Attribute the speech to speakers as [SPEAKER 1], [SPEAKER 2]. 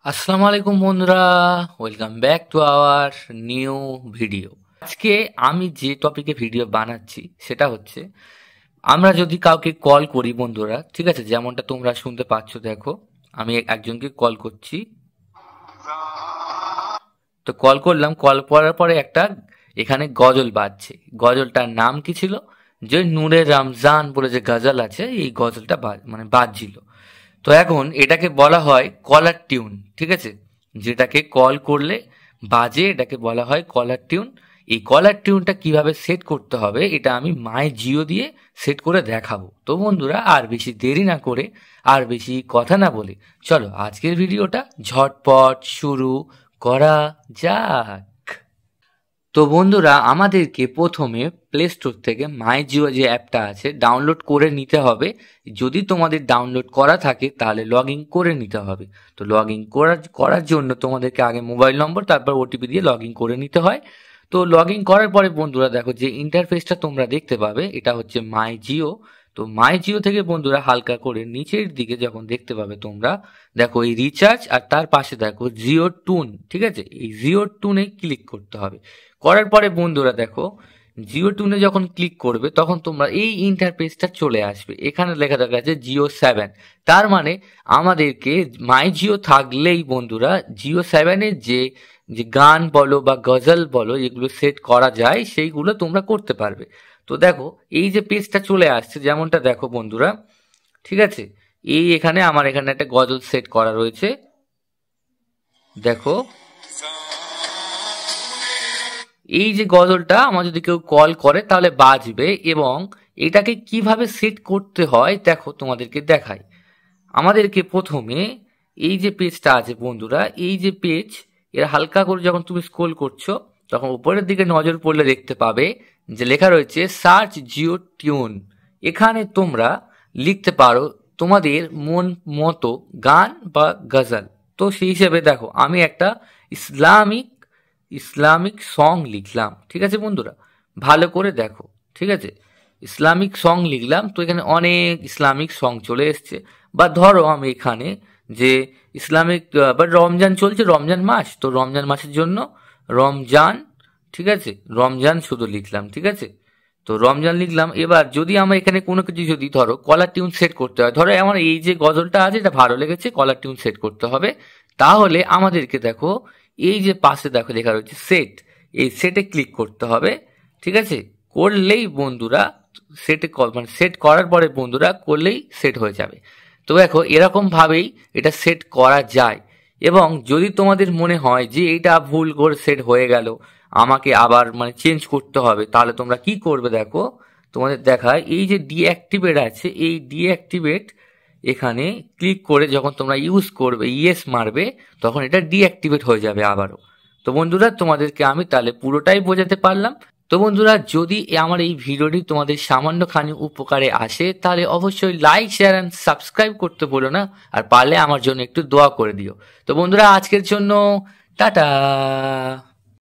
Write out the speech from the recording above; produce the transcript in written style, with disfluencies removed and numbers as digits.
[SPEAKER 1] আসসালামু আলাইকুম বন্ধুরা, welcome back to our new video. আজকে আমি যে টপিকে ভিডিও বানাচ্ছি সেটা হচ্ছে, আমরা যদি কাউকে কল করি বন্ধুরা, ঠিক আছে, যেমনটা তোমরা শুনতে পাচ্ছ, দেখো আমি একজনকে কল করছি। তো কল করলাম, কল করার পরে একটা এখানে গজল বাজছে। গজলটার নাম কি ছিল? যে নূরে রমজান বলে যে গজল আছে, এই গজলটা বাজছিল। তো এখন এটাকে বলা হয় কলার টিউন, ঠিক আছে, যেটাকে কল করলে বাজে, এটাকে বলা হয় কলার টিউন। এই কলার টিউনটা কিভাবে সেট করতে হবে এটা আমি মাই জিও দিয়ে সেট করে দেখাবো। তো বন্ধুরা, আর বেশি দেরি না করে, আর বেশি কথা না বলে, চলো আজকের ভিডিওটা ঝটপট শুরু করা যাক। তো বন্ধুরা, আমাদেরকে প্রথমে প্লে স্টোর থেকে মাই জিও যে অ্যাপটা আছে ডাউনলোড করে নিতে হবে। যদি তোমাদের ডাউনলোড করা থাকে তাহলে লগ ইন করে নিতে হবে। তো লগ ইন করার জন্য তোমাদেরকে আগে মোবাইল নম্বর তারপর ওটিপি দিয়ে লগ ইন করে নিতে হয়। তো লগ ইন করার পরে বন্ধুরা দেখো যে ইন্টারফেসটা তোমরা দেখতে পাবে, এটা হচ্ছে মাই জিও। তো মাই জিও থেকে বন্ধুরা হালকা করে নিচের দিকে যখন দেখতে পাবে তোমরা, দেখো এই রিচার্জ আর তার পাশে দেখো জিও টুন, ঠিক আছে, এই জিও টুনে ক্লিক করতে হবে। করার পরে বন্ধুরা দেখো জিও টুনে যখন ক্লিক করবে তখন তোমরা এই ইন্টারফেসটা চলে আসবে। এখানে লেখা থাকা আছে জিও 7। তার মানে আমাদেরকে মাই জিও থাকলেই বন্ধুরা জিও 7-এর যে যে গান বলো বা গজল বলো এগুলো সেট করা যায়, সেইগুলো তোমরা করতে পারবে। তো দেখো এই যে পেজটা চলে আসছে, যেমনটা দেখো বন্ধুরা, ঠিক আছে, এই এখানে আমার এখানে একটা গজল সেট করা রয়েছে। দেখো এই যে গজলটা আমার যদি কেউ কল করে তাহলে বাজবে, এবং এটাকে কিভাবে সেট করতে হয় দেখো তোমাদেরকে দেখাই। আমাদেরকে প্রথমে এই যে পেজটা আছে বন্ধুরা, এই যে পেজ, এর হালকা করে যখন তুমি স্ক্রল করছো তখন উপরের দিকে নজর পড়লে দেখতে পাবে যে লেখা রয়েছে সার্চ জিও টিউন। এখানে তোমরা লিখতে পারো তোমাদের মন মতো গান বা গজল। তো সেই হিসেবে দেখো আমি একটা ইসলামিক ইসলামিক সং লিখলাম, ঠিক আছে বন্ধুরা, ভালো করে দেখো, ঠিক আছে, ইসলামিক সং লিখলাম। তো এখানে অনেক ইসলামিক সং চলে এসছে। বা ধরো আমি এখানে যে ইসলামিক বা রমজান চলছে, রমজান মাস, তো রমজান মাসের জন্য রমজান, ঠিক আছে, রমজান শুধু লিখলাম, ঠিক আছে। তো রমজান লিখলাম। এবার যদি আমরা এখানে কোনো কিছু যদি ধরো কলার টিউন সেট করতে হয়, ধরো আমার এই যে গজলটা আছে এটা ভালো লেগেছে, কলার টিউন সেট করতে হবে, তাহলে আমাদেরকে দেখো এই যে পাশে দেখো লেখা রয়েছে সেট, এই সেটে ক্লিক করতে হবে, ঠিক আছে। করলেই বন্ধুরা সেটে সেট করার পরে বন্ধুরা করলেই সেট হয়ে যাবে। তো দেখো এরকম ভাবেই এটা সেট করা যায়। এবং যদি তোমাদের মনে হয় যে এটা ভুল করে সেট হয়ে গেল, আমাকে আবার চেঞ্জ করতে হবে, তাহলে তোমরা কি করবে দেখো তোমাদের দেখায়, এই যে ডিঅ্যাক্টিভেট আছে, এই ডিঅ্যাক্টিভেট এখানে ক্লিক করে যখন তোমরা ইউজ করবে, ইয়েস মারবে, তখন এটা ডিঅ্যাক্টিভেট হয়ে যাবে আবারও। তো বন্ধুরা, তোমাদেরকে আমি তাহলে পুরোটাই বোঝাতে পারলাম। তো বন্ধুরা, যদি আমার এই ভিডিওটি তোমাদের সামান্যখানি উপকারে আসে তাহলে অবশ্যই লাইক, শেয়ার অ্যান্ড সাবস্ক্রাইব করতে বলো না। আর পারলে আমার জন্য একটু দোয়া করে দিও। তো বন্ধুরা, আজকের জন্য টাটা।